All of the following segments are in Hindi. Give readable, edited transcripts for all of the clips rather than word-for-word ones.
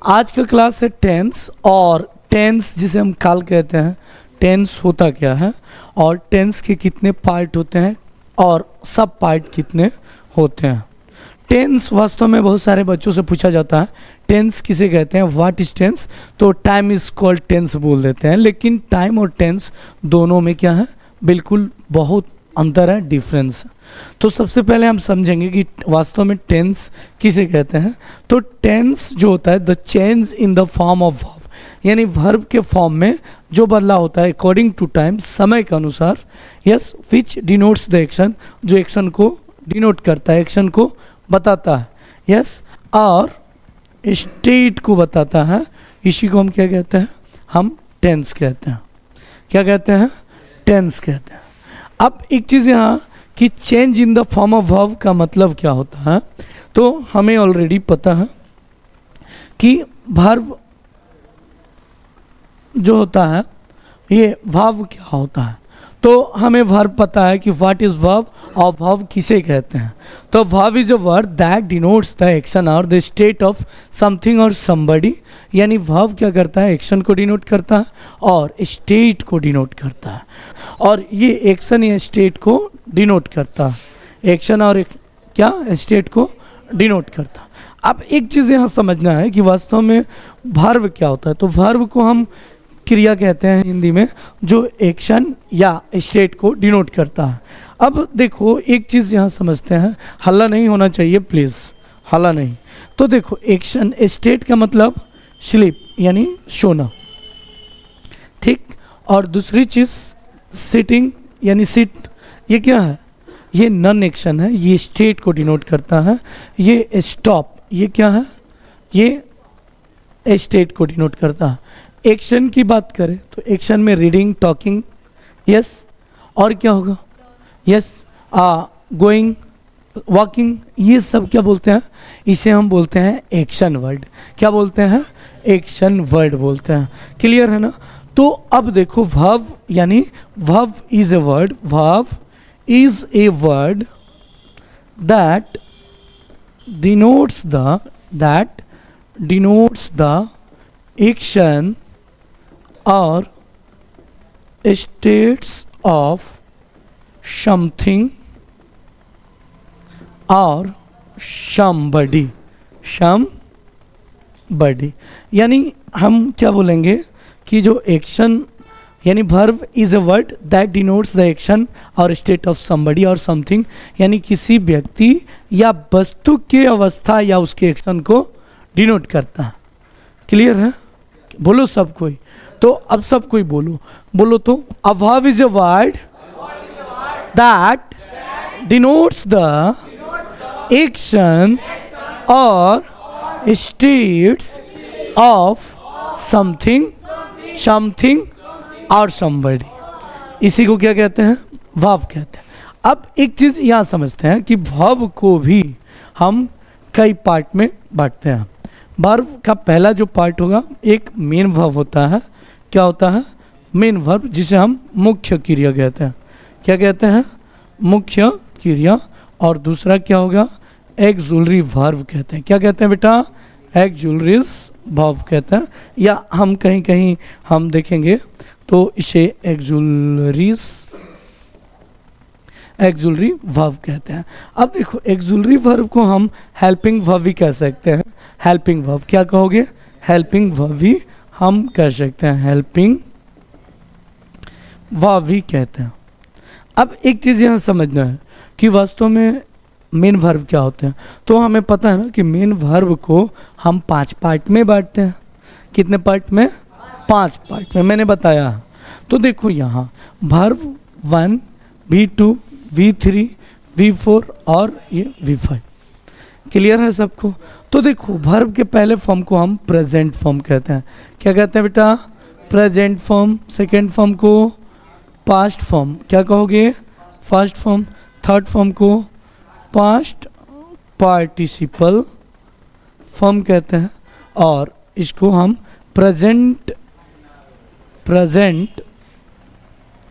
आज का क्लास है टेंस, और टेंस जिसे हम काल कहते हैं, टेंस होता क्या है और टेंस के कितने पार्ट होते हैं और सब पार्ट कितने होते हैं। टेंस वास्तव में बहुत सारे बच्चों से पूछा जाता है, टेंस किसे कहते हैं, व्हाट इज टेंस, तो टाइम इज कॉल्ड टेंस बोल देते हैं। लेकिन टाइम और टेंस दोनों में क्या है, बिल्कुल बहुत अंतर है, डिफरेंस। तो सबसे पहले हम समझेंगे कि वास्तव में टेंस किसे कहते हैं। तो टेंस जो होता है, the change in the form of verb, यानी वर्ब के फॉर्म में जो बदलाव होता है अकॉर्डिंग टू टाइम, समय के अनुसार। Yes, which denotes the action, जो एक्शन को डिनोट करता है, एक्शन को बताता है। यस, और स्टेट को बताता है। इसी को हम क्या कहते हैं, हम टेंस कहते हैं। क्या कहते हैं, टेंस कहते हैं। अब एक चीज़ यहाँ कि change in the form of verb का मतलब क्या होता है, तो हमें ऑलरेडी पता है कि वर्ब जो होता है, ये वर्ब क्या होता है। तो हमें वर्ब पता है कि व्हाट इज वर्ब और वर्ब किसे कहते हैं। तो verb is a word that denotes the action और द स्टेट ऑफ समथिंग और समबडी, यानी वर्ब क्या करता है, एक्शन को डिनोट करता है और स्टेट को डिनोट करता है, और ये एक्शन या स्टेट को डिनोट करता है, एक्शन और क्या स्टेट को डिनोट करता है। अब एक चीज़ यहाँ समझना है कि वास्तव में वर्ब क्या होता है। तो वर्ब को हम क्रिया कहते हैं हिंदी में, जो एक्शन या स्टेट को डिनोट करता है। अब देखो एक चीज़ यहाँ समझते हैं, हल्ला नहीं होना चाहिए प्लीज़, हल्ला नहीं। तो देखो एक्शन, स्टेट का मतलब स्लीप यानी सोना, ठीक। और दूसरी चीज़ सिटिंग यानी सिट, ये क्या है, ये नॉन एक्शन है, ये स्टेट को डिनोट करता है। ये स्टॉप, ये क्या है, ये स्टेट को डिनोट करता है। एक्शन की बात करें तो एक्शन में रीडिंग, टॉकिंग, यस, और क्या होगा, यस, गोइंग, वॉकिंग, ये सब क्या बोलते हैं, इसे हम बोलते हैं एक्शन वर्ड। क्या बोलते हैं, एक्शन वर्ड बोलते हैं। क्लियर है ना। तो अब देखो वर्ब, यानी verb is a word, verb is a word that denotes the action or states of something or somebody, यानी हम क्या बोलेंगे कि जो एक्शन, यानी verb is a word that denotes the action और स्टेट ऑफ समबडी और समथिंग, यानी किसी व्यक्ति या वस्तु के अवस्था या उसके एक्शन को डिनोट करता है। क्लियर है, बोलो सब कोई। तो अब सब कोई बोलो तो a verb is a word that denotes the action or states of something or somebody, इसी को क्या कहते हैं, verb कहते हैं। अब एक चीज़ यहाँ समझते हैं कि verb को भी हम कई पार्ट में बांटते हैं। वर्ब का पहला जो पार्ट होगा, एक मेन वर्ब होता है। क्या होता है, मेन वर्ब, जिसे हम मुख्य क्रिया कहते हैं। क्या कहते हैं, मुख्य क्रिया। और दूसरा क्या होगा, एक्सुलरी वर्ब कहते हैं। क्या कहते हैं बेटा, एक्सुलरीज वर्ब कहते हैं, या हम कहीं कहीं हम देखेंगे तो इसे एक्सुलरी वर्ब कहते हैं। अब देखो एक्सुलरी वर्ब को हम हेल्पिंग वर्ब भी कह सकते हैं। हेल्पिंग वर्ब क्या कहोगे, हेल्पिंग वर्ब भी हम कह सकते हैं, हेल्पिंग वर्ब भी कहते हैं। अब एक चीज़ यहाँ समझना है कि वास्तव में मेन वर्ब क्या होते हैं। तो हमें पता है ना कि मेन वर्ब को हम 5 पार्ट में बांटते हैं। कितने पार्ट में, 5 पार्ट में, मैंने बताया। तो देखो यहाँ वर्ब 1, V2, V3, V4 और ये V5। क्लियर है सबको। तो देखो वर्ब के पहले फॉर्म को हम प्रेजेंट फॉर्म कहते हैं। क्या कहते हैं बेटा, प्रेजेंट फॉर्म। सेकेंड फॉर्म को पास्ट फॉर्म, क्या कहोगे, फर्स्ट फॉर्म। थर्ड फॉर्म को पास्ट पार्टिसिपल फॉर्म कहते हैं, और इसको हम प्रेजेंट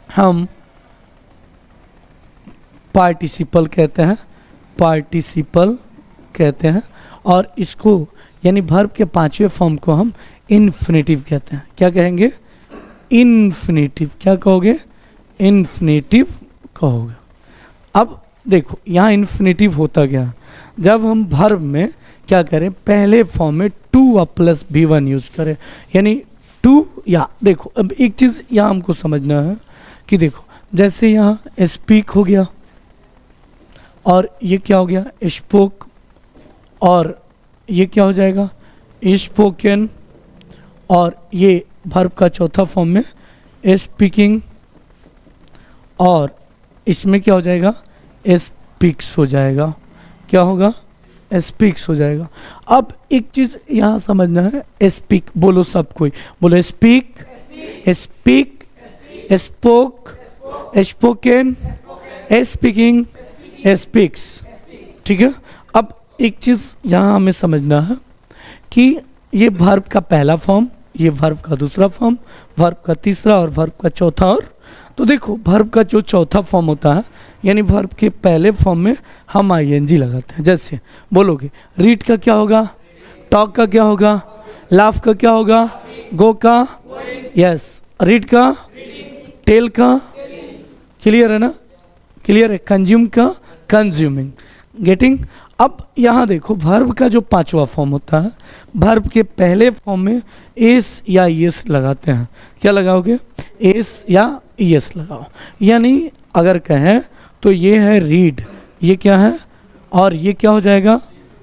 हम पार्टिसिपल कहते हैं, और इसको यानी वर्ब के पांचवें फॉर्म को हम इन्फिनेटिव कहते हैं। क्या कहेंगे? इन्फिनेटिव। क्या कहोगे? इन्फिनेटिव कहोगे। अब देखो यहाँ इन्फिनेटिव होता क्या, जब हम वर्ब में क्या करें, पहले फॉर्म में टू प्लस V1 यूज करें, यानी टू, या देखो अब एक चीज़ यहाँ हमको समझना है कि देखो जैसे यहाँ स्पीक हो गया और ये क्या हो गया, स्पोक, और ये क्या हो जाएगा, स्पोकन, और ये वर्ब का चौथा फॉर्म में स्पीकिंग, और इसमें क्या हो जाएगा, स्पीक्स हो जाएगा। क्या होगा? स्पीक्स हो जाएगा। अब एक चीज़ यहाँ समझना है, स्पीक बोलो सब कोई, बोलो speak, speak, spoke, spoken, speaking, speaks. ठीक है। अब एक चीज़ यहाँ हमें समझना है कि ये वर्ब का पहला फॉर्म, ये वर्ब का दूसरा फॉर्म, वर्ब का तीसरा और वर्ब का चौथा। और तो देखो वर्ब का जो चौथा फॉर्म होता है, यानी वर्ब के पहले फॉर्म में हम आईएनजी लगाते हैं। जैसे बोलोगे रीड का क्या होगा, टॉक का क्या होगा, लाफ का क्या होगा, गो का, यस, रीड का, टेल का, क्लियर है ना, क्लियर है, कंज्यूम का, कंज्यूमिंग, गेटिंग। अब यहाँ देखो वर्ब का जो पांचवा फॉर्म होता है, वर्ब के पहले फॉर्म में एस या एस लगाते हैं। क्या लगाओगे? एस या एस लगाओ। यानी अगर कहें तो ये है रीड, ये क्या है, और ये क्या हो जाएगा,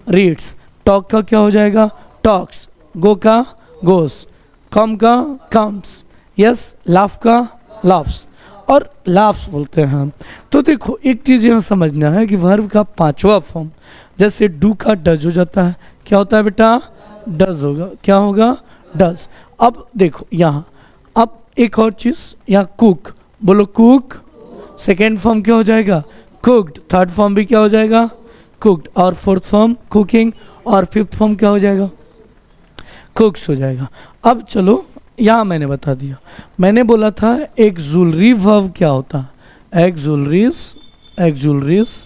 रीड्स। टॉक का क्या हो जाएगा, टॉक्स। गो का, गोस। कम का, कम्स। यस, लाफ का, लाफ्स, और लाफ्स बोलते हैं हम। तो देखो एक चीज़ यहाँ समझना है कि वर्ब का पांचवा फॉर्म, जैसे डू का डज हो जाता है। क्या होता है बेटा? डज होगा। क्या होगा? डज। अब देखो यहाँ, अब एक और चीज़ यहाँ, कुक, बोलो कुक। सेकेंड फॉर्म क्या हो जाएगा? कुक्ड। थर्ड फॉर्म भी क्या हो जाएगा? कुक्ड। और फोर्थ फॉर्म कुकिंग, और फिफ्थ फॉर्म क्या हो जाएगा? कुक्स हो जाएगा। अब चलो यहाँ मैंने बता दिया, मैंने बोला था एक्सुलरी वर्ब क्या होता है, एक्सुलरीज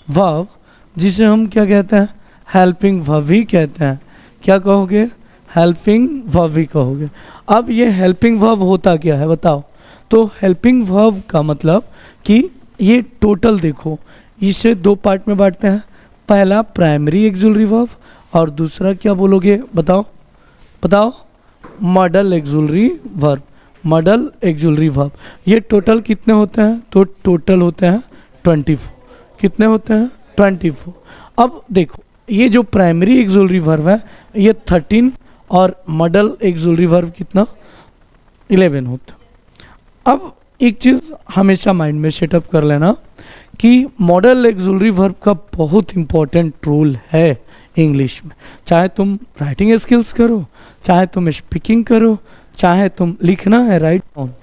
वर्ब, जिसे हम क्या कहते हैं, हेल्पिंग वर्ब ही कहते हैं। क्या कहोगे? हेल्पिंग वर्ब ही कहोगे। अब ये हेल्पिंग वर्ब होता क्या है बताओ? तो हेल्पिंग वर्ब का मतलब कि ये टोटल देखो, इसे दो पार्ट में बांटते हैं। पहला प्राइमरी एक्सुलरी वर्ब, और दूसरा क्या बोलोगे बताओ, बताओ? Modal auxiliary verb, modal auxiliary verb. ये टोटल कितने होते हैं? तो टोटल होते हैं 24। कितने होते हैं? 24। अब देखो ये जो प्राइमरी एक्सुलरी वर्ब है ये 13, और मॉडल एक्सुलरी वर्ब कितना? 11 होता। अब एक चीज़ हमेशा माइंड में सेटअप कर लेना कि मॉडल एक्सुलरी वर्ब का बहुत इंपॉर्टेंट रोल है इंग्लिश में। चाहे तुम राइटिंग स्किल्स करो, चाहे तुम स्पीकिंग करो, चाहे तुम लिखना है, राइट डाउन,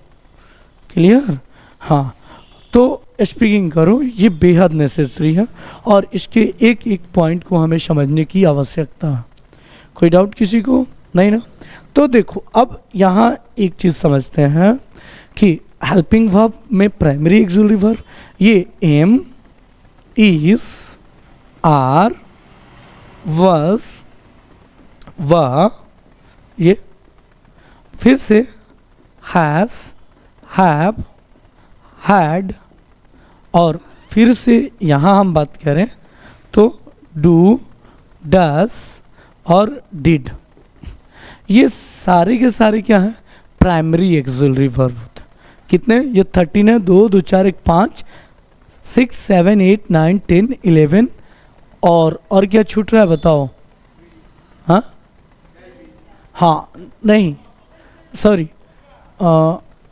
क्लियर? हाँ, तो स्पीकिंग करो, ये बेहद नेसेसरी है, और इसके एक एक पॉइंट को हमें समझने की आवश्यकता है। कोई डाउट किसी को? नहीं ना? तो देखो अब यहाँ एक चीज़ समझते हैं कि हेल्पिंग वर्ब में प्राइमरी एक्सुलरी वर्ब, ये एम, इज, आर, was, वा, ये फिर से has, have, had, और फिर से यहाँ हम बात करें तो do, does और did। ये सारे के सारे क्या हैं? प्राइमरी एक्सुलरी वर्ब होते हैं। कितने? ये 13 है, 2 2 4 1 5 6 7 8 9 10 11, और क्या छूट रहा है बताओ? हाँ हाँ, नहीं sorry,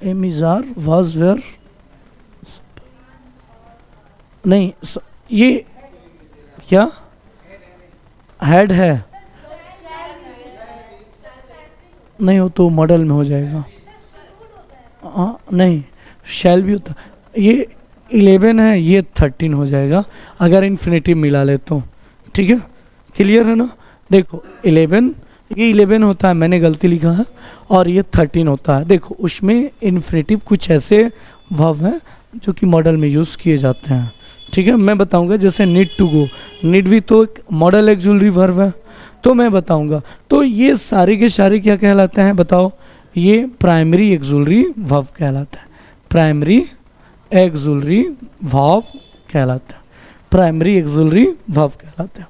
am is are, was, were, नहीं ये क्या हेड है? नहीं, हो तो मॉडल में हो जाएगा। हाँ नहीं, शैल भी होता। ये 11 है, ये 13 हो जाएगा अगर इन्फिनेटिव मिला ले तो। ठीक है, क्लियर है ना? देखो 11, ये 11 होता है, मैंने गलती लिखा है, और ये 13 होता है। देखो उसमें इन्फिनेटिव कुछ ऐसे वर्ब हैं जो कि मॉडल में यूज़ किए जाते हैं। ठीक है, मैं बताऊंगा। जैसे नीड टू गो, नीड भी तो एक मॉडल एक्सुलरी वर्ब है। तो मैं बताऊंगा। तो ये सारे के सारे क्या कहलाते हैं बताओ? ये प्राइमरी एक्सुलरी वर्ब कहलाता है। प्राइमरी एक्सुलरी वर्ब कहलाता है। प्राइमरी एक्सुलरी वर्ब कहलाता है।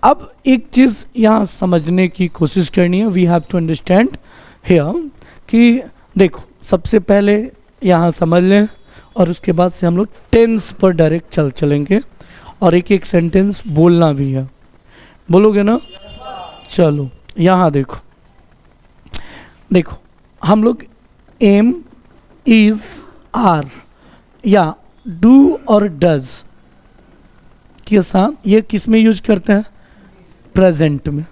अब एक चीज़ यहाँ समझने की कोशिश करनी है, we have to understand here कि देखो सबसे पहले यहाँ समझ लें और उसके बाद से हम लोग टेंस पर डायरेक्ट चलेंगे और एक एक सेंटेंस बोलना भी है। बोलोगे ना? चलो यहाँ देखो, देखो हम लोग एम, इज, आर या डू और डज के साथ ये किस में यूज करते हैं? प्रेजेंट में।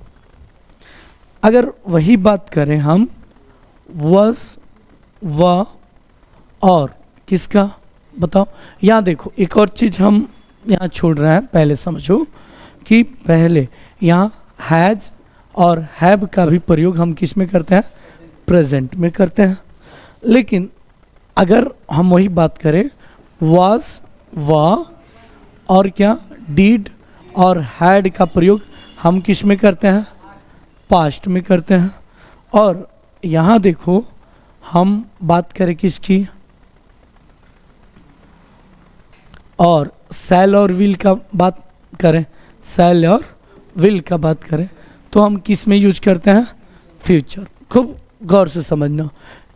अगर वही बात करें हम वॉज, व और किसका बताओ? यहाँ देखो एक और चीज़ हम यहाँ छोड़ रहे हैं, पहले समझो कि पहले यहाँ हैज और हैव का भी प्रयोग हम किस में करते हैं? प्रेजेंट में करते हैं। लेकिन अगर हम वही बात करें वाज, व और क्या डीड और हैड का प्रयोग हम किस में करते हैं? पास्ट में करते हैं। और यहाँ देखो हम बात करें किसकी? और शैल और विल का बात करें, शैल और विल का बात करें तो हम किस में यूज करते हैं? फ्यूचर। खूब गौर से समझना।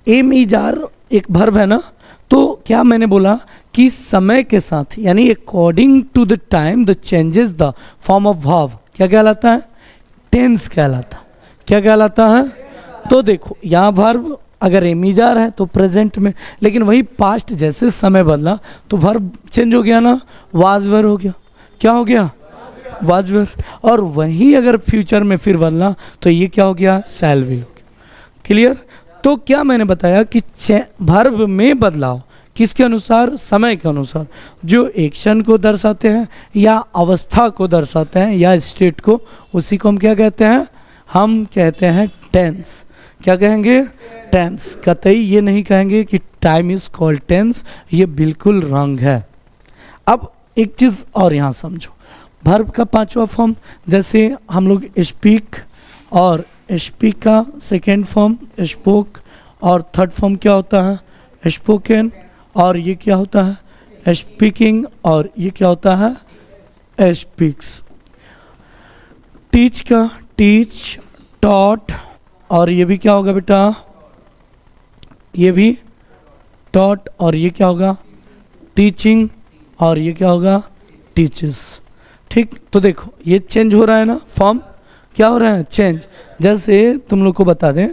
एम इज आर एक वर्ब है ना, तो क्या मैंने बोला कि समय के साथ यानी according to the time the changes the form of verb क्या कहलाता है? टेंस कहलाता है। क्या कहलाता है? तो देखो यहाँ वर्ब अगर एम इज आर है तो प्रेजेंट में, लेकिन वही पास्ट जैसे समय बदला तो वर्ब चेंज हो गया ना, वाज वर हो गया। क्या हो गया? वाज वर। और वही अगर फ्यूचर में फिर बदला तो ये क्या हो गया? शैल विल हो गया। क्लियर? तो क्या मैंने बताया कि वर्ब में बदलाव किसके अनुसार? समय के अनुसार। जो एक्शन को दर्शाते हैं या अवस्था को दर्शाते हैं या स्टेट को, उसी को हम क्या कहते हैं? हम कहते हैं टेंस। क्या कहेंगे? टेंस। कतई ये नहीं कहेंगे कि टाइम इज कॉल्ड टेंस, ये बिल्कुल रॉन्ग है। अब एक चीज़ और यहाँ समझो, वर्ब का पांचवा फॉर्म, जैसे हम लोग स्पीक और स्पीक का सेकेंड फॉर्म स्पोक और थर्ड फॉर्म क्या होता है? स्पोकन। और ये क्या होता है? स्पीकिंग। और ये क्या होता है? स्पीक्स। टीच का टीच, टॉट और ये भी क्या होगा बेटा? ये भी टॉट और ये क्या होगा? टीचिंग और ये क्या होगा? टीचर्स। ठीक, तो देखो ये चेंज हो रहा है ना, फॉर्म क्या हो रहा है? चेंज। जैसे तुम लोग को बता दें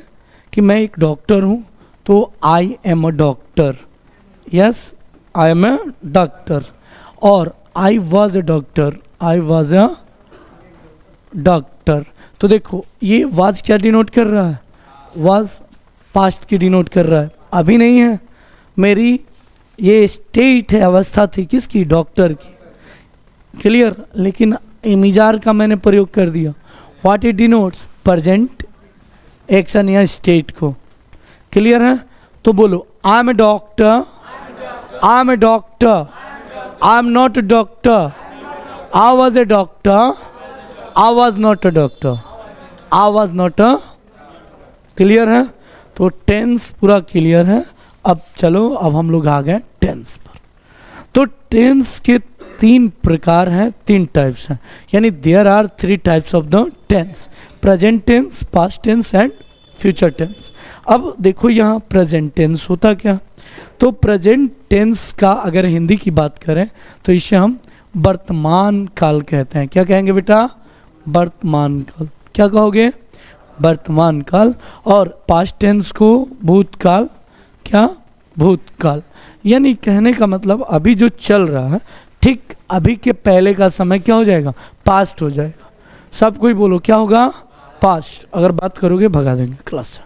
कि मैं एक डॉक्टर हूँ तो I am a doctor. Yes, I am a doctor. और I was a doctor, I was a doctor. तो देखो ये वाज क्या डिनोट कर रहा है? वाज पास्ट की डिनोट कर रहा है, अभी नहीं है। मेरी ये स्टेट है, अवस्था थी किसकी? डॉक्टर की। क्लियर? लेकिन इमिजार का मैंने प्रयोग कर दिया। What it denotes? Present action या स्टेट को। क्लियर है? तो बोलो I am a doctor, I am a doctor, I am not a doctor, I was a doctor, I was not a doctor, I was not a. Clear है? तो टेंस पूरा क्लियर है। अब चलो, अब हम लोग आ गए टेंस पर। तो टेंस के तीन प्रकार हैं, तीन टाइप्स हैं, यानी there are three types of the tense: present tense, past tense and future tense. अब देखो यहाँ प्रेजेंट टेंस होता क्या? तो प्रेजेंट टेंस का अगर हिंदी की बात करें तो इसे हम वर्तमान काल कहते हैं। क्या कहेंगे बेटा? वर्तमान काल। क्या कहोगे? वर्तमान काल। और पास्ट टेंस को भूतकाल। क्या? भूतकाल। यानी कहने का मतलब अभी जो चल रहा है, ठीक अभी के पहले का समय क्या हो जाएगा? पास्ट हो जाएगा। सब कोई बोलो क्या होगा? पास्ट। अगर बात करोगे भगा देंगे क्लास से।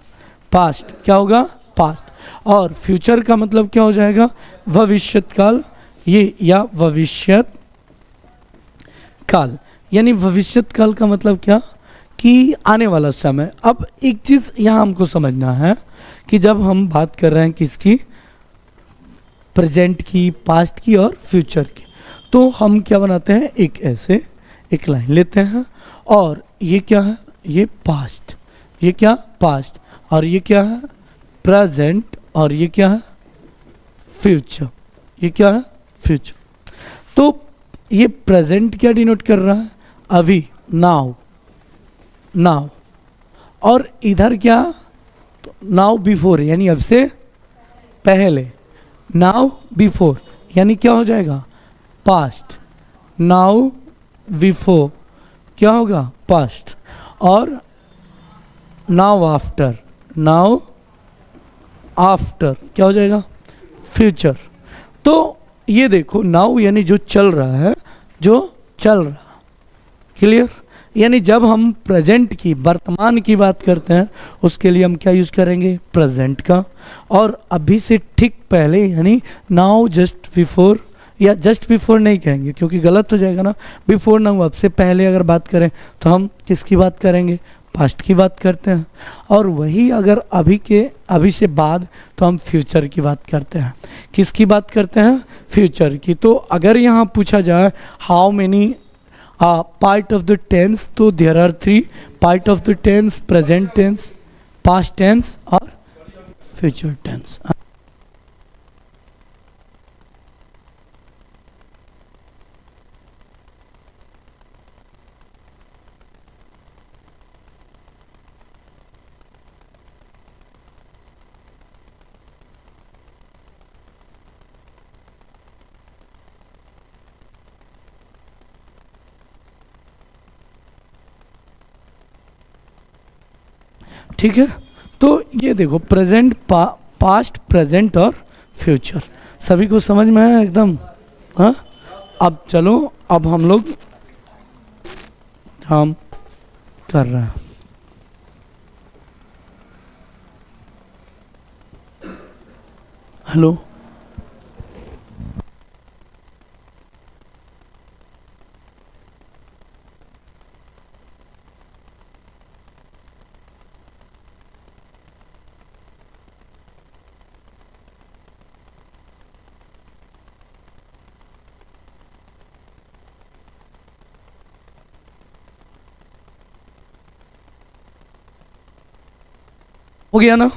पास्ट क्या होगा? पास्ट। और फ्यूचर का मतलब क्या हो जाएगा? भविष्यत काल। ये या भविष्यत काल, यानी भविष्यत काल का मतलब क्या? कि आने वाला समय। अब एक चीज़ यहाँ हमको समझना है कि जब हम बात कर रहे हैं किसकी? प्रेजेंट की, पास्ट की और फ्यूचर की, तो हम क्या बनाते हैं? एक ऐसे एक लाइन लेते हैं और ये क्या है? ये पास्ट, ये क्या पास्ट, और ये क्या है प्रेजेंट, और ये क्या है फ्यूचर, ये क्या है फ्यूचर। तो ये प्रेजेंट क्या डिनोट कर रहा है, अभी, नाउ, नाउ, और इधर क्या, तो नाउ बिफोर यानी अब से पहले, नाउ बिफोर यानी क्या हो जाएगा पास्ट, नाउ बिफोर क्या होगा पास्ट, और नाउ आफ्टर, नाउ आफ्टर क्या हो जाएगा फ्यूचर। तो ये देखो नाउ यानी जो चल रहा है, जो चल रहा, क्लियर। यानी जब हम प्रेजेंट की, वर्तमान की बात करते हैं उसके लिए हम क्या यूज़ करेंगे प्रेजेंट का, और अभी से ठीक पहले यानी नाउ जस्ट बिफोर, या जस्ट बिफोर नहीं कहेंगे क्योंकि गलत हो जाएगा ना, बिफोर नाउ अब से पहले अगर बात करें तो हम किसकी बात करेंगे पास्ट की बात करते हैं, और वही अगर अभी से बाद तो हम फ्यूचर की बात करते हैं। किसकी बात करते हैं फ्यूचर की। तो अगर यहाँ पूछा जाए how many part of the tense, तो there are 3 part of the tense, present tense, past tense और फ्यूचर टेंस। ठीक है, तो ये देखो प्रेजेंट, पास्ट, प्रेजेंट और फ्यूचर सभी को समझ में आया एकदम। हाँ, अब चलो, अब हम लोग काम कर रहे हैं। हेलो, हो गया ना,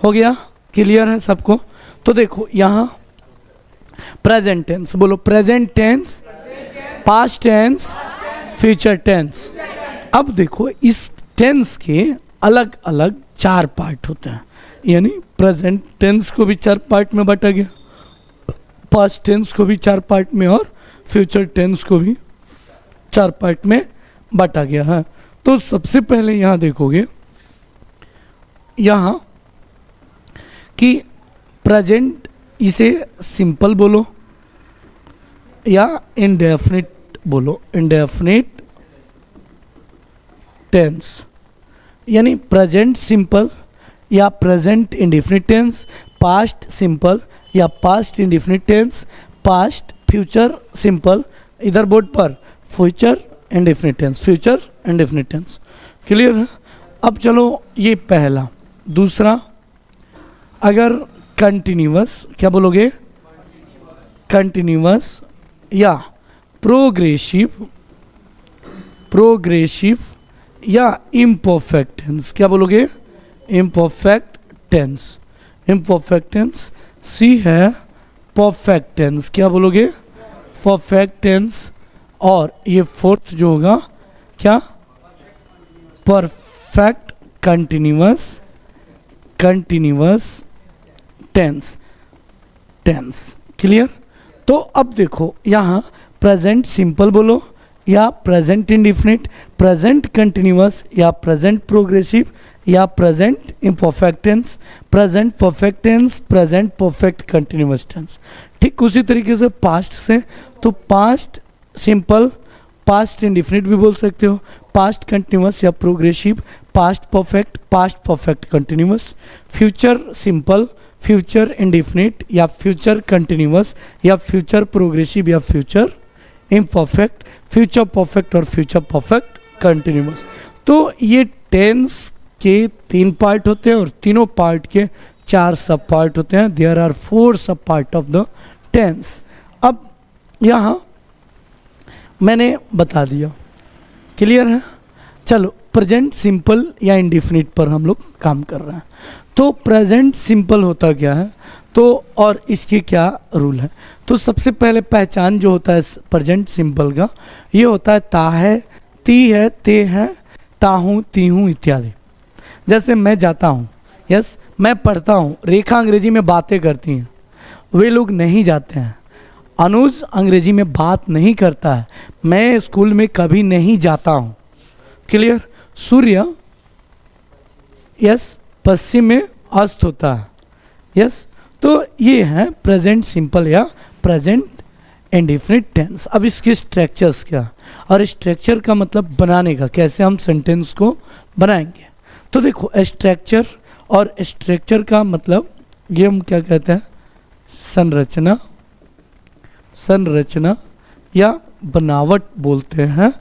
हो गया, क्लियर है सबको। तो देखो यहाँ प्रेजेंट टेंस बोलो, present tense, past tense, future tense. अब देखो इस टेंस के अलग अलग 4 पार्ट होते हैं, यानी प्रेजेंट टेंस को भी 4 पार्ट में बांटा गया, पास्ट टेंस को भी 4 पार्ट में, और फ्यूचर टेंस को भी 4 पार्ट में बांटा गया है। तो सबसे पहले यहाँ देखोगे यहाँ कि प्रेजेंट इसे सिंपल बोलो या इंडेफिनिट बोलो, इंडेफिनिट टेंस, यानी प्रेजेंट सिंपल या present indefinite tense, past simple या past indefinite tense, past future simple, इधर बोर्ड पर future indefinite tense, future indefinite tense. Clear है। अब चलो ये पहला। दूसरा, अगर कंटिन्यूअस क्या बोलोगे, कंटिन्यूअस या प्रोग्रेसिव, प्रोग्रेसिव या इम्परफेक्ट टेंस क्या बोलोगे, इम्परफेक्ट टेंस, इम्परफेक्ट टेंस। सी है परफेक्ट टेंस, क्या बोलोगे परफेक्ट टेंस। और ये फोर्थ जो होगा क्या, perfect continuous, continuous tense, tense. Clear. तो अब देखो यहाँ प्रेजेंट सिंपल बोलो या प्रेजेंट इंडिफिनिट, प्रेजेंट कंटिन्यूअस या प्रेजेंट प्रोग्रेसिव या present imperfect tense, present perfect tense, present perfect continuous tense. ठीक उसी तरीके से पास्ट से, तो पास्ट सिंपल, पास्ट इंडिफिनिट भी बोल सकते हो, पास्ट कंटिन्यूअस या progressive, past perfect, past perfect continuous. Future simple, future indefinite या फ्यूचर कंटिन्यूअस या फ्यूचर प्रोग्रेसिव या फ्यूचर इम्परफेक्ट, फ्यूचर परफेक्ट और फ्यूचर परफेक्ट कंटिन्यूअस। तो ये टेंस के 3 पार्ट होते हैं और तीनों पार्ट के 4 सब पार्ट होते हैं। देयर आर 4 सब पार्ट ऑफ द टेंस। अब यहाँ मैंने बता दिया, क्लियर है। चलो प्रेजेंट सिंपल या इंडिफिनिट पर हम लोग काम कर रहे हैं। तो प्रेजेंट सिंपल होता क्या है, तो और इसके क्या रूल है। तो सबसे पहले पहचान जो होता है प्रेजेंट सिंपल का, ये होता है ता है, ती है, ते है, ता हूँ, ती हूँ इत्यादि। जैसे मैं जाता हूँ, यस, मैं पढ़ता हूँ। रेखा अंग्रेजी में बातें करती हैं, वे लोग नहीं जाते हैं। अनुज अंग्रेजी में बात नहीं करता है, मैं स्कूल में कभी नहीं जाता हूँ। क्लियर। सूर्य, यस, पश्चिम में अस्त होता है, यस। तो ये है प्रेजेंट सिंपल या प्रेजेंट इंडेफिनिट टेंस। अब इसके स्ट्रक्चर्स क्या, और स्ट्रक्चर का मतलब बनाने का, कैसे हम सेंटेंस को बनाएंगे। तो देखो स्ट्रक्चर, और स्ट्रक्चर का मतलब ये हम क्या कहते हैं, संरचना, संरचना या बनावट बोलते हैं।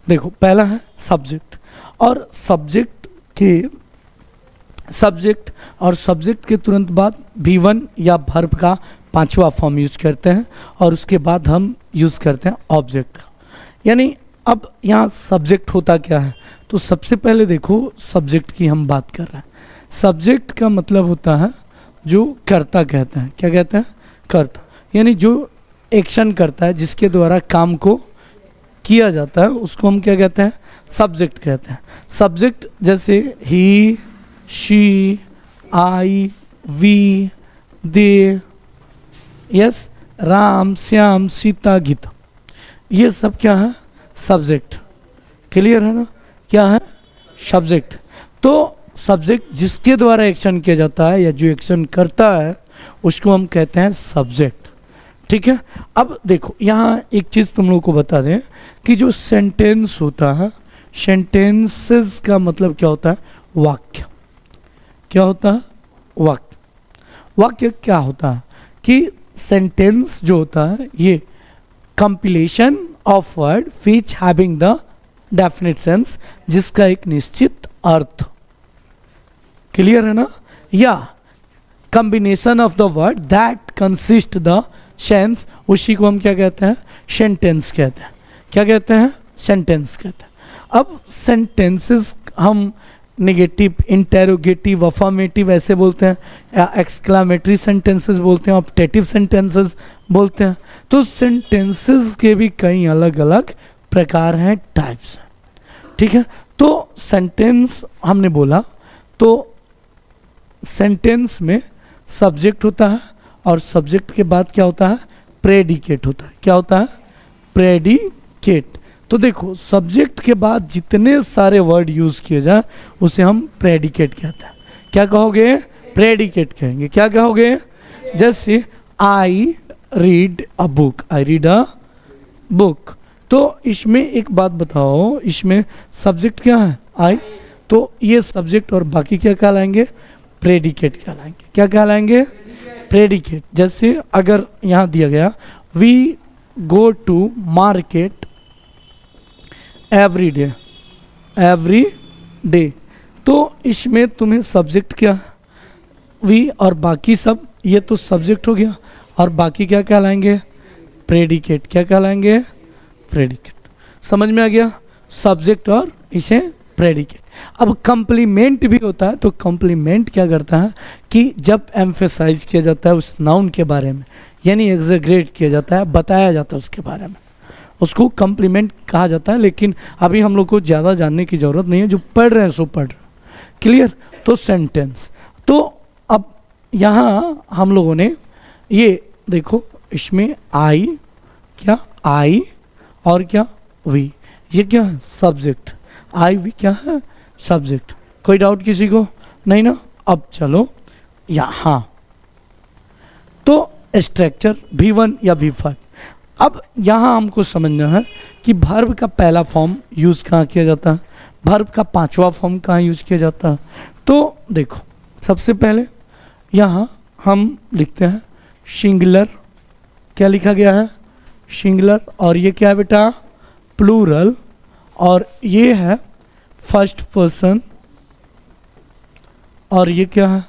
देखो पहला है सब्जेक्ट, और सब्जेक्ट के तुरंत बाद V1 या वर्ब का पांचवा फॉर्म यूज करते हैं, और उसके बाद हम यूज करते हैं ऑब्जेक्ट का। यानी अब यहाँ सब्जेक्ट होता क्या है, तो सबसे पहले देखो सब्जेक्ट की हम बात कर रहे हैं। सब्जेक्ट का मतलब होता है जो करता कहते हैं, क्या कहते हैं, करता, यानी जो एक्शन करता है, जिसके द्वारा काम को किया जाता है, उसको हम क्या कहते हैं, सब्जेक्ट कहते हैं। सब्जेक्ट जैसे he, she, I, we, they, yes, Ram, Shyam, Sita, Gita, ये सब क्या है, सब्जेक्ट। क्लियर है ना, क्या है, सब्जेक्ट। तो सब्जेक्ट जिसके द्वारा एक्शन किया जाता है या जो एक्शन करता है उसको हम कहते हैं सब्जेक्ट। ठीक है। अब देखो यहाँ एक चीज़ तुम लोगों को बता दें कि जो सेंटेंस होता है, सेंटेंसेस का मतलब क्या होता है, वाक्य। क्या होता है, वाक्य। वाक्य क्या होता है कि सेंटेंस जो होता है ये compilation of word which having the definite sense, जिसका एक निश्चित अर्थ। क्लियर है ना, या combination of the word that consist the sense, उसी को हम क्या कहते हैं, सेंटेंस कहते हैं। क्या कहते हैं, सेंटेंस कहते हैं। अब सेंटेंसेस हम नेगेटिव, इंटेरोगेटिव, अफर्मेटिव ऐसे बोलते हैं, या एक्सक्लामेटरी सेंटेंसेस बोलते हैं, ऑप्टेटिव सेंटेंसेस बोलते हैं। तो सेंटेंसेस के भी कई अलग अलग प्रकार हैं, टाइप्स हैं। ठीक है। तो सेंटेंस हमने बोला, तो सेंटेंस में सब्जेक्ट होता है, और सब्जेक्ट के बाद क्या होता है, प्रेडिकेट होता है। क्या होता है, प्रेडिकेट। तो देखो सब्जेक्ट के बाद जितने सारे वर्ड यूज किए जाए उसे हम प्रेडिकेट कहते हैं। क्या कहोगे, प्रेडिकेट कहेंगे। क्या कहोगे, जैसे I read a book, I read a book. तो इसमें एक बात बताओ, इसमें सब्जेक्ट क्या है, आई, तो ये सब्जेक्ट और बाकी क्या कहलाएंगे, प्रेडिकेट कहलाएंगे। क्या कहलाएंगे, प्रेडिकेट। जैसे अगर यहाँ दिया गया we go to market every day, every day, तो इसमें तुम्हें सब्जेक्ट क्या, वी, और बाकी सब ये तो सब्जेक्ट हो गया, और बाकी क्या कहलाएंगे, प्रेडिकेट। क्या कहलाएंगे, प्रेडिकेट। समझ में आ गया, सब्जेक्ट और इसे प्रेडिकेट। अब कंप्लीमेंट भी होता है, तो कंप्लीमेंट क्या करता है कि जब एम्फेसाइज किया जाता है उस नाउन के बारे में, यानी एग्जैगरेट किया जाता है, बताया जाता है उसके बारे में, उसको कंप्लीमेंट कहा जाता है। लेकिन अभी हम लोग को ज़्यादा जानने की ज़रूरत नहीं है, जो पढ़ रहे हैं सो पढ़ रहे हैं। क्लियर। तो सेंटेंस, तो अब यहाँ हम लोगों ने ये देखो, इसमें आई, क्या, आई, और क्या, वी, ये क्या है, सब्जेक्ट। आई वी क्या है, सब्जेक्ट। कोई डाउट किसी को नहीं ना। अब चलो यहाँ, तो स्ट्रक्चर V1 या V5। अब यहाँ हमको समझना है कि वर्ब का पहला फॉर्म यूज़ कहाँ किया जाता है, वर्ब का पांचवा फॉर्म कहाँ यूज किया जाता है। तो देखो सबसे पहले यहाँ हम लिखते हैं सिंगुलर। क्या लिखा गया है, सिंगुलर। और ये क्या है बेटा, प्लूरल। और ये है फर्स्ट पर्सन, और ये क्या है,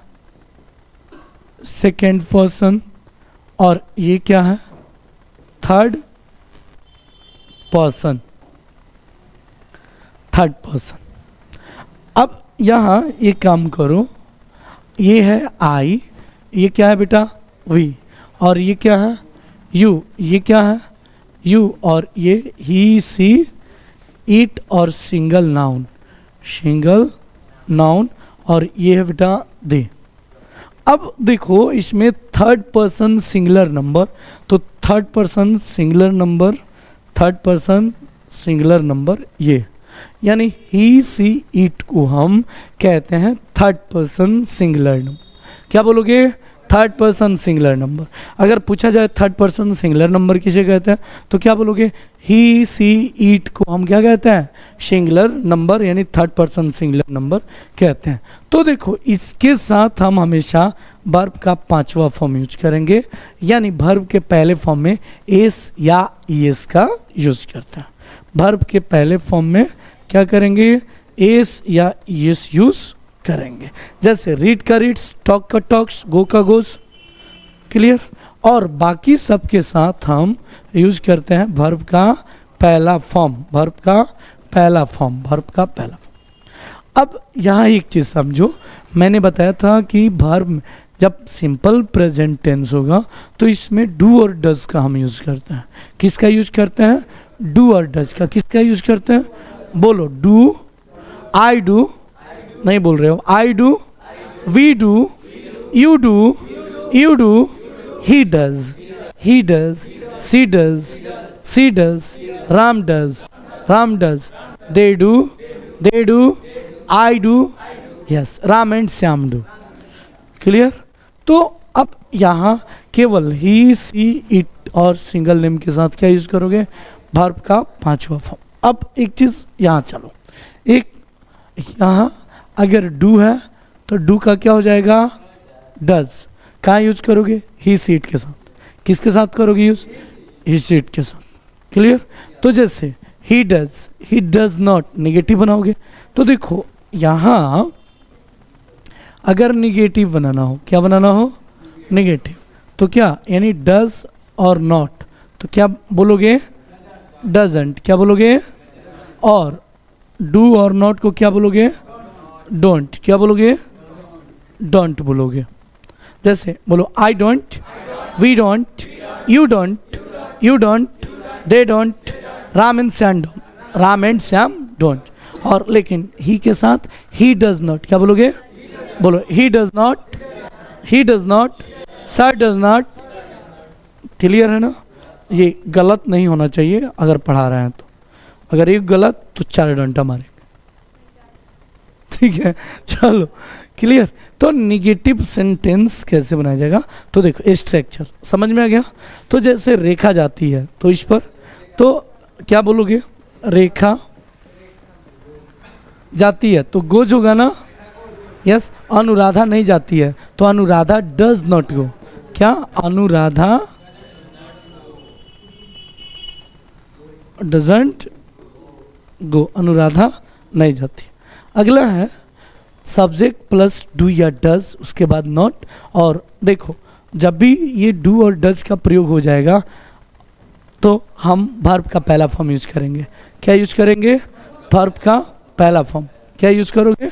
सेकेंड पर्सन, और ये क्या है, थर्ड पर्सन, थर्ड पर्सन। यहाँ ये काम करो, ये है आई, ये क्या है बेटा वी, और ये क्या है यू, ये क्या है यू, और ये ही सी इट और सिंगल नाउन और ये है बेटा दे। अब देखो इसमें थर्ड पर्सन सिंगुलर नंबर, तो थर्ड पर्सन सिंगुलर नंबर ये, यानी ही सी इट को हम कहते हैं थर्ड पर्सन सिंगुलर नंबर। क्या बोलोगे? Third person singular number. अगर पूछा जाए थर्ड पर्सन सिंगुलर नंबर किसे कहते हैं तो क्या बोलोगे? ही सी इट को हम क्या कहते हैं? सिंगुलर नंबर, यानी थर्ड पर्सन सिंगुलर नंबर कहते हैं। तो देखो इसके साथ हम हमेशा वर्ब का पांचवा फॉर्म यूज करेंगे, यानी वर्ब के पहले फॉर्म में एस या ईएस का यूज करते हैं। वर्ब के पहले फॉर्म में क्या करेंगे? एस या ईएस यूज करेंगे। जैसे रीड का रीड्स, टॉक का टॉक्स, गो का गोस। क्लियर? और बाकी सब के साथ हम यूज करते हैं वर्ब का पहला फॉर्म। अब यहाँ एक चीज़ समझो, मैंने बताया था कि वर्ब जब सिंपल प्रेजेंट टेंस होगा तो इसमें डू और डज का हम यूज करते हैं। किसका यूज करते हैं? डू और डज का। किसका यूज करते हैं? बोलो। डू, आई डू, नहीं बोल रहे हो, I do, we do, you do, he does, she does, Ram does, they do, I do, yes, Ram and Shyam do. Clear? तो अब यहाँ केवल ही सी इट और सिंगल नेम के साथ क्या यूज करोगे? वर्ब का पांचवा फॉर्म। अब एक चीज यहाँ चलो, एक यहाँ अगर डू है तो डू का क्या हो जाएगा? डज। कहाँ यूज करोगे? ही सीट के साथ। किसके साथ करोगे यूज? ही सीट के साथ। क्लियर? तो जैसे ही डज नॉट, निगेटिव बनाओगे तो देखो यहाँ अगर निगेटिव बनाना हो, क्या बनाना हो? निगेटिव। तो क्या, यानी डज और नॉट, तो क्या बोलोगे? डजंट। क्या बोलोगे? और डू और नॉट को क्या बोलोगे? डोंट। क्या बोलोगे? डोंट बोलोगे। जैसे बोलो I don't, we don't, you don't, they don't, Ram and Shyam don't. और लेकिन ही के साथ ही डज नॉट, क्या बोलोगे? बोलो he does not, sir does not. Clear है ना? ये गलत नहीं होना चाहिए अगर पढ़ा रहे हैं तो, अगर एक गलत तो 4 डंडा मारेंगे। ठीक है, चलो क्लियर। तो निगेटिव सेंटेंस कैसे बनाया जाएगा? तो देखो स्ट्रक्चर समझ में आ गया। तो जैसे रेखा जाती है तो इस पर, तो क्या बोलोगे? रेखा जाती है तो गोज होगा ना? यस। अनुराधा नहीं जाती है तो अनुराधा डज नॉट गो। क्या? अनुराधा डजंट गो, अनुराधा नहीं जाती। अगला है सब्जेक्ट प्लस डू या डज, उसके बाद नॉट। और देखो जब भी ये डू और डज का प्रयोग हो जाएगा तो हम वर्ब का पहला फॉर्म यूज करेंगे। क्या यूज करेंगे? वर्ब का पहला फॉर्म। क्या यूज करोगे?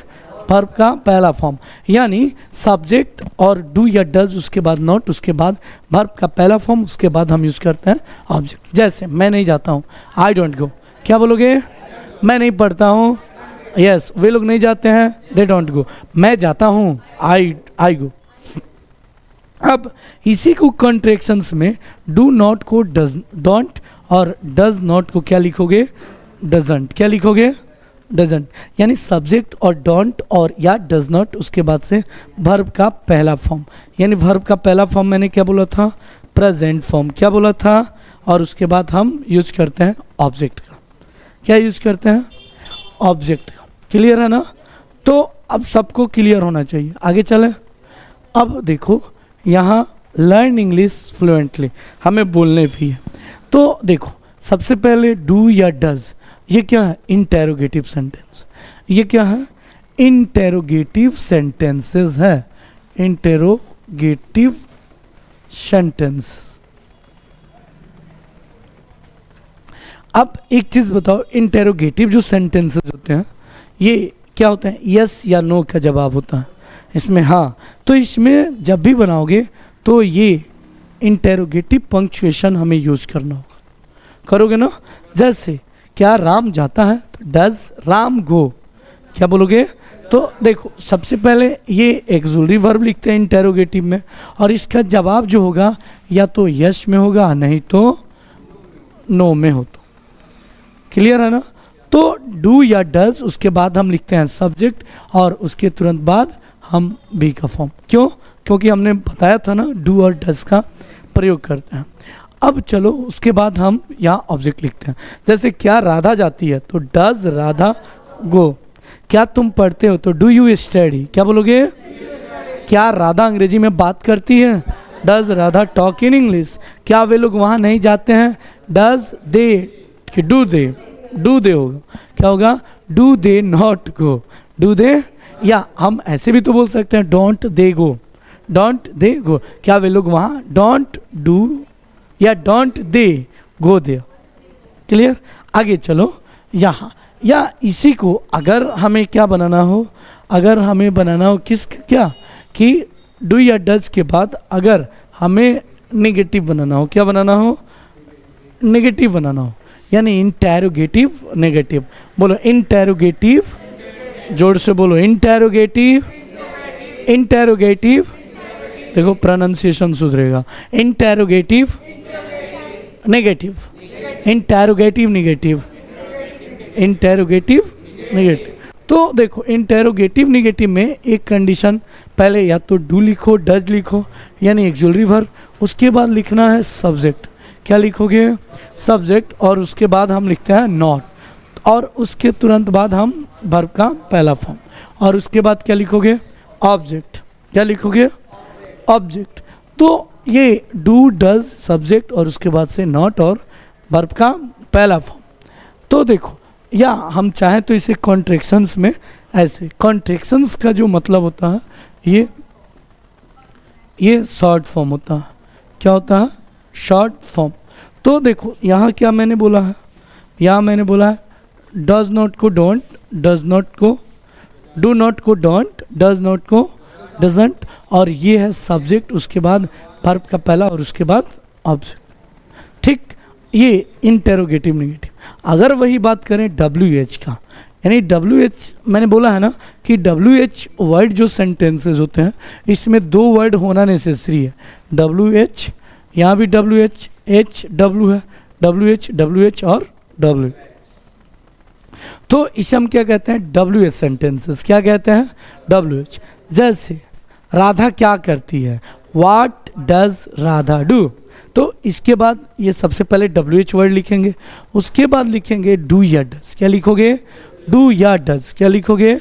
वर्ब का पहला फॉर्म, यानी सब्जेक्ट और डू या डज, उसके बाद नॉट, उसके बाद वर्ब का पहला फॉर्म, उसके बाद हम यूज करते हैं ऑब्जेक्ट। जैसे मैं नहीं जाता हूँ, आई डोंट गो। क्या बोलोगे? मैं नहीं पढ़ता हूँ, यस। वे लोग नहीं जाते हैं, दे डोंट गो। मैं जाता हूँ, आई गो। अब इसी को कॉन्ट्रैक्शंस में डू नॉट को डोंट और डज नॉट को क्या लिखोगे? डजंट। क्या लिखोगे? डजंट। यानी सब्जेक्ट और डोंट और या डज नॉट, उसके बाद से वर्ब का पहला फॉर्म, यानी वर्ब का पहला फॉर्म मैंने क्या बोला था? Present form. क्या बोला था? और उसके बाद हम यूज करते हैं ऑब्जेक्ट का। क्या यूज करते हैं? ऑब्जेक्ट का। क्लियर है ना? तो अब सबको क्लियर होना चाहिए। आगे चलें। अब देखो यहाँ लर्न इंग्लिश फ्लुएंटली, हमें बोलने भी है। तो देखो सबसे पहले डू या डज, ये क्या है? Interrogative sentence. ये क्या है? इंटेरोगेटिव सेंटेंसेस है। Interrogative sentences. अब एक चीज बताओ, इंटेरोगेटिव जो सेंटेंसेस होते हैं ये क्या होता है, यस या नो का जवाब होता है इसमें। हाँ, तो इसमें जब भी बनाओगे तो ये इंटेरोगेटिव पंक्चुएशन हमें यूज करना होगा, करोगे ना। जैसे क्या राम जाता है, तो डज राम गो, क्या बोलोगे। तो देखो सबसे पहले ये एक्सुलरी वर्ब लिखते हैं इंटेरोगेटिव में, और इसका जवाब जो होगा या तो यस में होगा नहीं तो नो में हो। तो क्लियर है ना। तो डू या डज, उसके बाद हम लिखते हैं सब्जेक्ट, और उसके तुरंत बाद हम बी का फॉर्म। क्यों, क्योंकि हमने बताया था ना डू और डज का प्रयोग करते हैं। अब चलो उसके बाद हम यहाँ ऑब्जेक्ट लिखते हैं। जैसे क्या राधा जाती है, तो डज राधा गो। क्या तुम पढ़ते हो, तो डू यू स्टडी, क्या बोलोगे। क्या राधा अंग्रेजी में बात करती है, does Radha talk in English. क्या वे लोग वहाँ नहीं जाते हैं, डज दे, डू दे होगा, क्या होगा, do they not go, do they. या हम ऐसे भी तो बोल सकते हैं don't they go, don't they गो। क्या वे लोग वहाँ, डोंट डू या don't they go they. Clear. आगे चलो यहाँ, या इसी को अगर हमें क्या बनाना हो, अगर हमें बनाना हो किस क्या, कि डू या डज के बाद अगर हमें नेगेटिव बनाना हो, क्या बनाना हो, नेगेटिव बनाना हो, यानी इंटेरोगेटिव नेगेटिव। बोलो इंटेरोगेटिव, जोर से बोलो इंटेरोगेटिव, इंटेरोगेटिव। देखो प्रोनाउंसिएशन सुधरेगा, interrogative negative, interrogative negative, interrogative negative. तो देखो इंटेरोगेटिव नेगेटिव में एक कंडीशन, पहले या तो डू लिखो, डज लिखो यानी एक्सुलरी वर्ब, उसके बाद लिखना है सब्जेक्ट। क्या लिखोगे, सब्जेक्ट, और उसके बाद हम लिखते हैं नॉट, और उसके तुरंत बाद हम वर्ब का पहला फॉर्म, और उसके बाद क्या लिखोगे, ऑब्जेक्ट। क्या लिखोगे, ऑब्जेक्ट। तो ये डू डज सब्जेक्ट, और उसके बाद से नॉट और वर्ब का पहला फॉर्म। तो देखो, या हम चाहें तो इसे कॉन्ट्रैक्शंस में, ऐसे कॉन्ट्रैक्शंस का जो मतलब होता है ये शॉर्ट फॉर्म होता है। क्या होता है, शॉर्ट फॉर्म। तो देखो यहाँ क्या मैंने बोला है, यहाँ मैंने बोला है डज नॉट को डोंट, डज नॉट को डू नॉट को डोंट, डज नॉट को डजंट, और ये है सब्जेक्ट, उसके बाद वर्ब का पहला और उसके बाद ऑब्जेक्ट। ठीक, ये इंटेरोगेटिव नेगेटिव। अगर वही बात करें WH का, यानी WH मैंने बोला है ना कि WH वर्ड जो सेंटेंसेस होते हैं इसमें दो वर्ड होना नेसेसरी है। WH, यहाँ भी WH, H W है, WH और W। तो इसे हम क्या कहते हैं, WH सेंटेंसेस। क्या कहते हैं, WH। जैसे राधा क्या करती है, What does राधा डू। तो इसके बाद ये सबसे पहले WH वर्ड लिखेंगे, उसके बाद लिखेंगे डू या डज। क्या लिखोगे, डू या डज। क्या लिखोगे,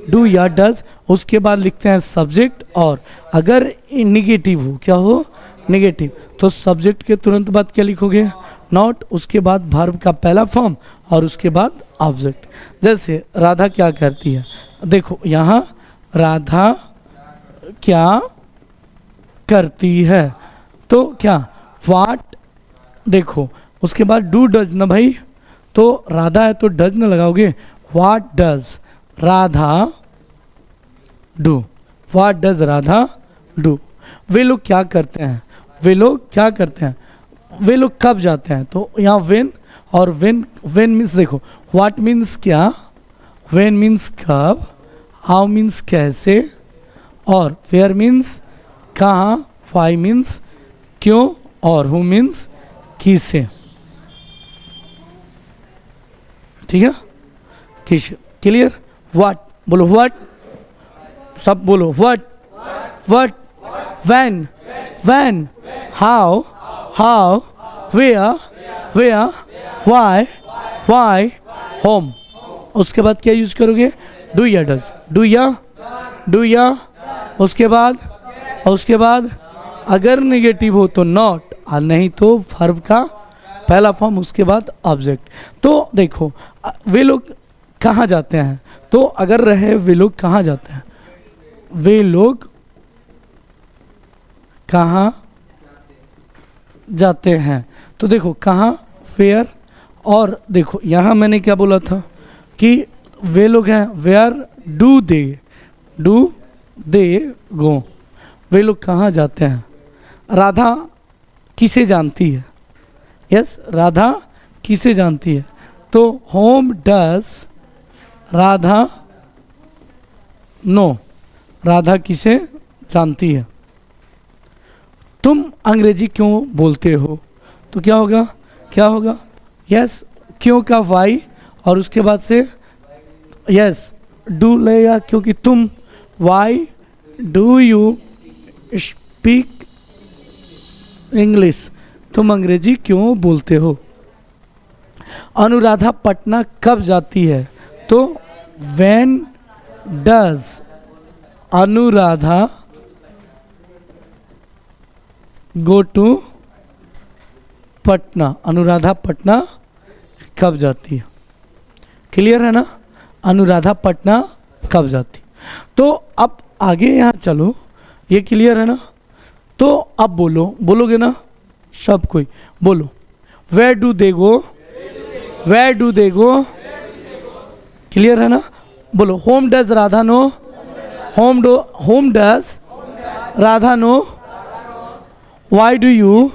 डू या डज। उसके बाद लिखते हैं सब्जेक्ट, और अगर निगेटिव हो, क्या हो, नेगेटिव, तो सब्जेक्ट के तुरंत बाद क्या लिखोगे, नॉट, उसके बाद वर्ब का पहला फॉर्म और उसके बाद ऑब्जेक्ट। जैसे राधा क्या करती है, देखो यहाँ राधा क्या करती है, तो क्या वाट, देखो उसके बाद डू डज ना भाई, तो राधा है तो डज ना लगाओगे, what does Radha do, what does Radha do. वे लोग क्या करते हैं, वे लोग क्या करते हैं, वे लोग कब जाते हैं, तो यहाँ वेन, और वेन मीन्स देखो व्हाट मीन्स क्या, वेन मीन्स कब, हाउ मीन्स कैसे, और वेयर मीन्स कहाँ, वाई मीन्स क्यों, और हु मीन्स किसे। ठीक है, किस। क्लियर। व्हाट बोलो, व्हाट, सब बोलो, what, what, when, when, how, how, where, why, whom. उसके बाद क्या यूज करोगे, डू या डज, डू या, उसके बाद अगर नेगेटिव हो तो नॉट, और नहीं तो वर्ब का पहला फॉर्म, उसके बाद ऑब्जेक्ट। तो देखो वे लोग कहाँ जाते हैं, तो अगर रहे वे लोग कहाँ जाते हैं, वे लोग कहाँ जाते हैं, तो देखो कहाँ, फेयर, और देखो यहाँ मैंने क्या बोला था कि वे लोग हैं, वेयर डू दे गो, वे लोग कहाँ जाते हैं। राधा किसे जानती है, यस राधा किसे जानती है, तो whom does Radha know, Radha किसे जानती है। तुम अंग्रेजी क्यों बोलते हो, तो क्या होगा, क्या होगा, यस क्यों का वाई और उसके बाद से यस डू लेगा, क्योंकि तुम, Y do you speak English, तुम अंग्रेजी क्यों बोलते हो। अनुराधा पटना कब जाती है, तो when does Anuradha go to Patna, Anuradha Patna कब जाती है। क्लियर है ना, अनुराधा पटना कब जाती। तो अब आगे यहाँ चलो, ये क्लियर है ना। तो अब बोलोगे ना, सब कोई बोलो, where do they go, where do they go, clear है ना। बोलो, whom does Radha know, whom does Radha know, why do you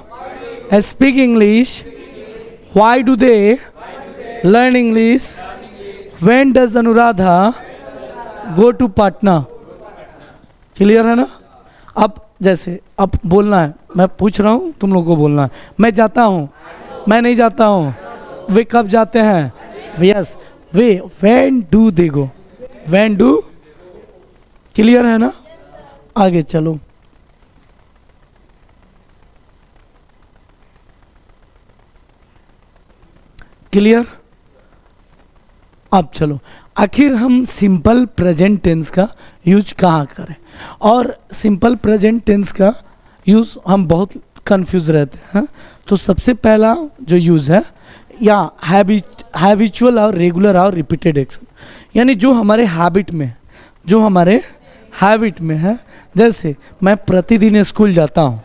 speak English, why do they learn English, when does Anuradha go to Patna. Clear है ना। अब जैसे अब बोलना है, मैं पूछ रहा हूँ तुम लोग को बोलना है, मैं जाता हूँ, मैं नहीं जाता हूँ, वे कब जाते हैं, yes way, when do they go, when do. Clear है ना। आगे चलो, क्लियर। अब चलो, आखिर हम सिंपल प्रेजेंट टेंस का यूज कहाँ करें, और सिंपल प्रेजेंट टेंस का यूज़ हम बहुत कंफ्यूज रहते हैं। तो सबसे पहला जो यूज़ है, या हैबिचुअल और रेगुलर और रिपीटेड एक्शन, यानी जो हमारे हैबिट में, जो हमारे हैबिट में है। जैसे मैं प्रतिदिन स्कूल जाता हूँ,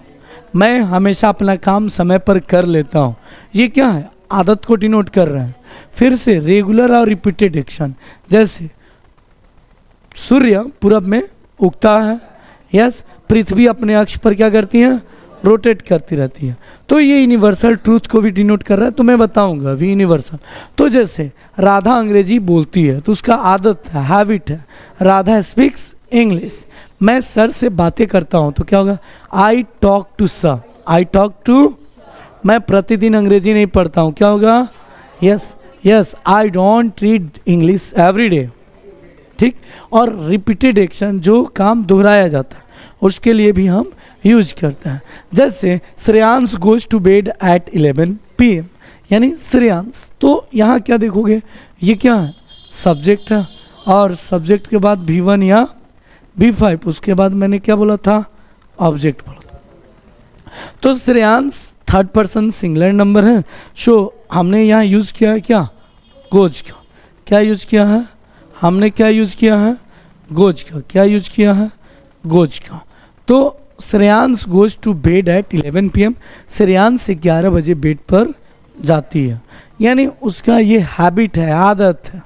मैं हमेशा अपना काम समय पर कर लेता हूँ, ये क्या है, आदत को डिनोट कर रहे हैं। फिर से रेगुलर और रिपीटेड एक्शन, जैसे सूर्य पूरब में उगता है, यस पृथ्वी अपने अक्ष पर क्या करती है, रोटेट करती रहती है। तो ये यूनिवर्सल ट्रूथ को भी डिनोट कर रहा है, तो मैं बताऊंगा अभी यूनिवर्सल। तो जैसे राधा अंग्रेजी बोलती है, तो उसका आदत है, हैबिट है, राधा स्पीक्स इंग्लिश। मैं सर से बातें करता हूँ, तो क्या होगा, I talk to sir, I talk to. मैं प्रतिदिन अंग्रेजी नहीं पढ़ता हूँ, क्या होगा, yes I don't read English every day. ठीक। और रिपीटेड एक्शन, जो काम दोहराया जाता है, उसके लिए भी हम यूज करते हैं। जैसे Shreyansh goes to bed at 11 PM, यानी श्रेयांश। तो यहाँ क्या देखोगे, ये क्या है, सब्जेक्ट है, और सब्जेक्ट के बाद V1 या V5, उसके बाद मैंने क्या बोला था, ऑब्जेक्ट बोला था। तो Shreyansh third person singular number है, सो हमने यहाँ यूज़ किया है क्या, गोज का। क्या यूज़ किया है, हमने क्या यूज़ किया है, गोज का। क्या यूज़ किया है, गोज का। तो Shreyansh goes to bed at 11 PM, Shreyansh 11 बजे बेड पर जाती है, यानी उसका ये हैबिट है, आदत है,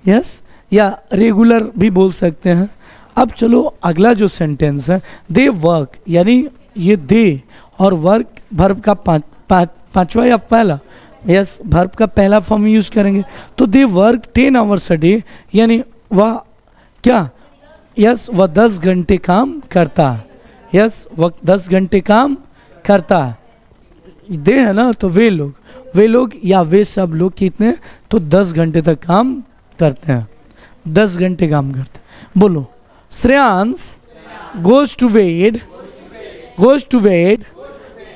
यस या रेगुलर भी बोल सकते हैं। अब चलो अगला जो सेंटेंस है, दे वर्क, यानी ये दे और वर्क वर्ब का पांचवा या पहला, यस वर्ब का पहला फॉर्म यूज करेंगे। तो they work 10 hours a day, यानी वह क्या, यस वह 10 घंटे काम करता है, यस वह 10 घंटे काम करता है। दे है ना, तो वे लोग या वे सब लोग कितने, तो 10 घंटे तक काम करते हैं, 10 घंटे काम करते हैं। बोलो, Shreyansh goes to bed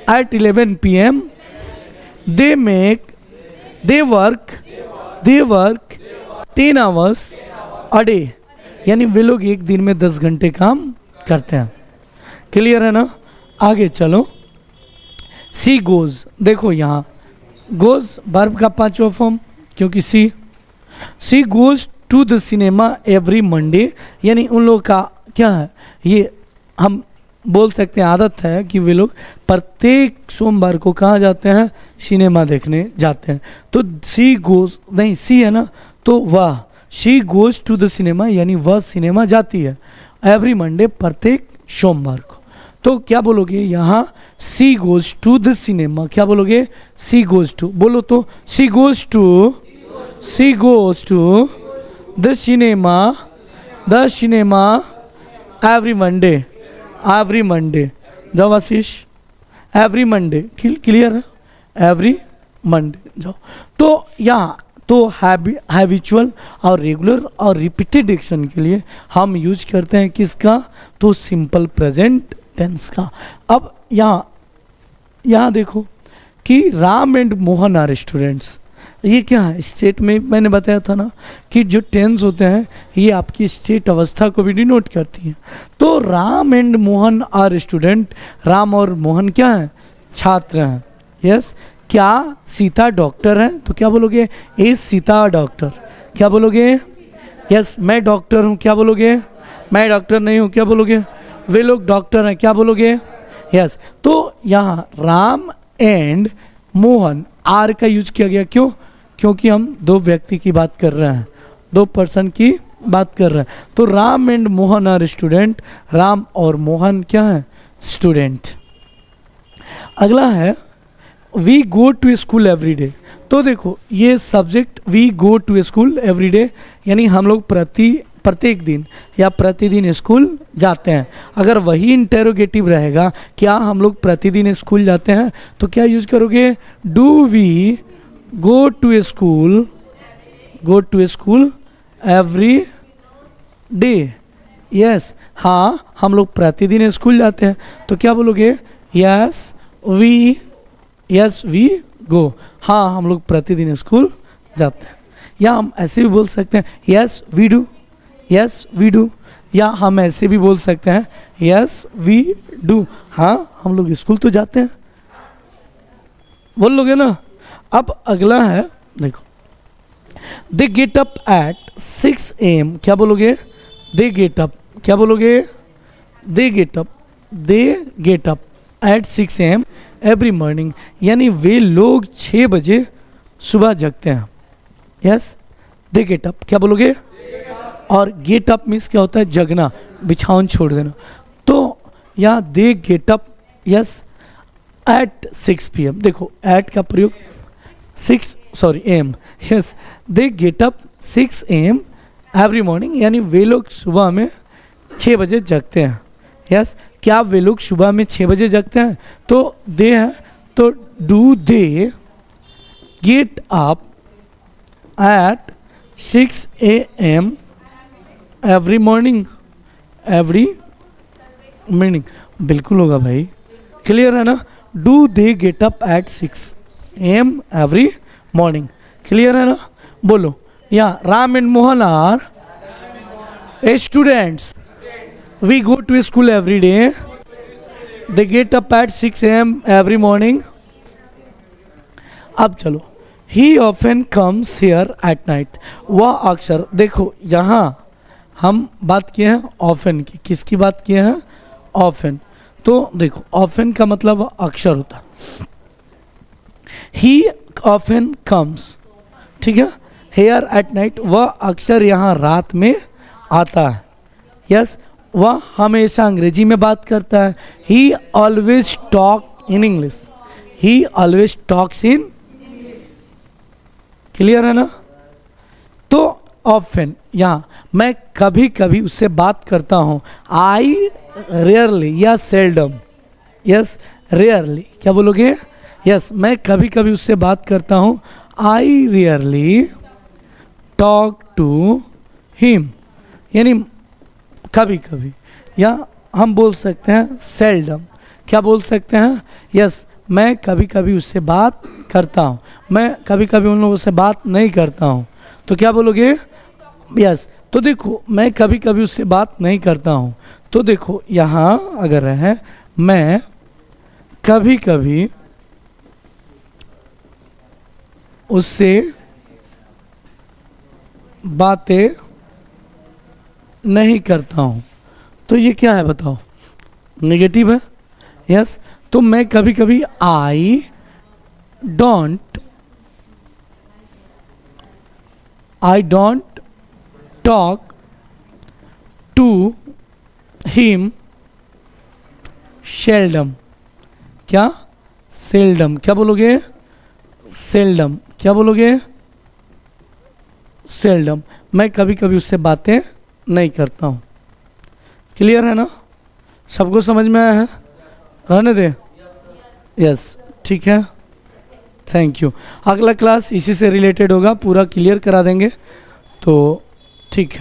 at 11 PM, they work 10 hours a day, यानी वे लोग एक दिन में 10 घंटे काम करते हैं। क्लियर है ना। आगे चलो, सी गोज, देखो यहाँ गोज वर्ब का पांचवा फॉर्म, क्योंकि she goes to the cinema every Monday, यानी उन लोग का क्या है, ये हम बोल सकते हैं आदत है कि वे लोग प्रत्येक सोमवार को कहाँ जाते हैं, सिनेमा देखने जाते हैं। तो सी गोज नहीं, सी है ना, तो वह she goes to the cinema, यानी वह सिनेमा जाती है एवरी मंडे, प्रत्येक सोमवार को। तो क्या बोलोगे यहाँ, she goes to the cinema, क्या बोलोगे, सी गोज टू, बोलो तो, she goes to the cinema every Monday. जाओ आशीष, एवरी मंडे, क्लियर है, एवरी मंडे जाओ। तो यहाँ तो हैबिचुअल और रेगुलर और रिपीटेड एक्शन के लिए हम यूज करते हैं किसका, तो सिंपल प्रेजेंट टेंस का। अब यहाँ देखो कि Ram and Mohan are students, ये क्या है, स्टेट में मैंने बताया था ना कि जो टेंस होते हैं ये आपकी स्टेट अवस्था को भी डिनोट करती हैं। तो Ram and Mohan are student, Ram और मोहन क्या हैं, छात्र हैं। यस, क्या सीता डॉक्टर है, तो क्या बोलोगे, इज सीता डॉक्टर, क्या बोलोगे, यस मैं डॉक्टर हूँ, क्या बोलोगे, मैं डॉक्टर नहीं हूँ, क्या बोलोगे, वे लोग डॉक्टर हैं, क्या बोलोगे, यस। तो यहाँ राम एंड मोहन आर का यूज किया गया, क्यों, क्योंकि हम दो व्यक्ति की बात कर रहे हैं, दो पर्सन की बात कर रहे हैं। तो Ram and Mohan are student, Ram और मोहन क्या है, स्टूडेंट। अगला है we go to school every day. तो देखो ये subject we go to school every day, यानी हम लोग प्रत्येक दिन या प्रतिदिन स्कूल जाते हैं। अगर वही इंटेरोगेटिव रहेगा, क्या हम लोग प्रतिदिन स्कूल जाते हैं, तो क्या यूज करोगे, do we go to school every day. Yes, हाँ हम लोग प्रतिदिन स्कूल जाते हैं, तो क्या बोलोगे, यस वी गो, हाँ हम लोग प्रतिदिन स्कूल जाते हैं। या हम ऐसे भी बोल सकते हैं यस वी डू, या हम ऐसे भी बोल सकते हैं यस वी डू, हाँ हम लोग स्कूल तो जाते हैं, बोल लोगे ना। अब अगला है देखो, दे गेट अप एट 6 AM, क्या बोलोगे, दे गेट अप, क्या बोलोगे, दे get up at 6 AM every morning, यानी वे लोग 6 बजे सुबह जगते हैं। यस, दे गेट अप, क्या बोलोगे, और गेट अप मीन्स क्या होता है, जगना, बिछावन छोड़ देना। तो यहाँ they get up, yes at 6 PM, देखो एट का प्रयोग AM, yes they get up 6 AM every morning, यानी वे लोग सुबह में 6 बजे जगते हैं। यस, क्या वे लोग सुबह में 6 बजे जगते हैं, तो दे है, तो do they get up at 6 AM every morning, बिल्कुल होगा भाई, क्लियर है ना, do they get up at 6 AM every morning, clear है ना, बोलो। या Ram and Mohan are students, we go to school every day, they get up at 6 AM every morning. अब चलो, he often comes here at night, वह अक्सर, देखो यहाँ हम बात किए हैं ऑफन की, किसकी बात किए हैं, ऑफन। तो देखो ऑफन का मतलब अक्सर होता है, ही ऑफन कम्स, ठीक है, हियर एट नाइट, वह अक्सर यहाँ रात में आता है। यस, वह हमेशा अंग्रेजी में बात करता है, ही always talk in English, he always talks in, clear है ना। तो ऑफन, यहाँ मैं कभी कभी उससे बात करता हूँ, आई रेयरली या सेल्डम, यस रेयरली, क्या बोलोगे, यस मैं कभी कभी उससे बात करता हूँ, I rarely talk to him, यानी कभी कभी, या हम बोल सकते हैं सेल्डम, क्या बोल सकते हैं, यस मैं कभी कभी उससे बात करता हूँ, मैं कभी कभी उन लोगों से बात नहीं करता हूँ, तो क्या बोलोगे, यस। तो देखो मैं कभी कभी उससे बात नहीं करता हूँ, तो देखो यहाँ अगर है मैं कभी कभी उससे बातें नहीं करता हूँ, तो ये क्या है बताओ, नेगेटिव है। यस, तो मैं कभी कभी I don't talk to him seldom. क्या? सेल्डम। क्या बोलोगे? सेल्डम। क्या बोलोगे? सेल्डम। मैं कभी कभी उससे बातें नहीं करता हूँ। क्लियर है ना? सबको समझ में आया है? रहने दे। यस, ठीक है, थैंक यू। अगला क्लास इसी से रिलेटेड होगा, पूरा क्लियर करा देंगे, तो ठीक है।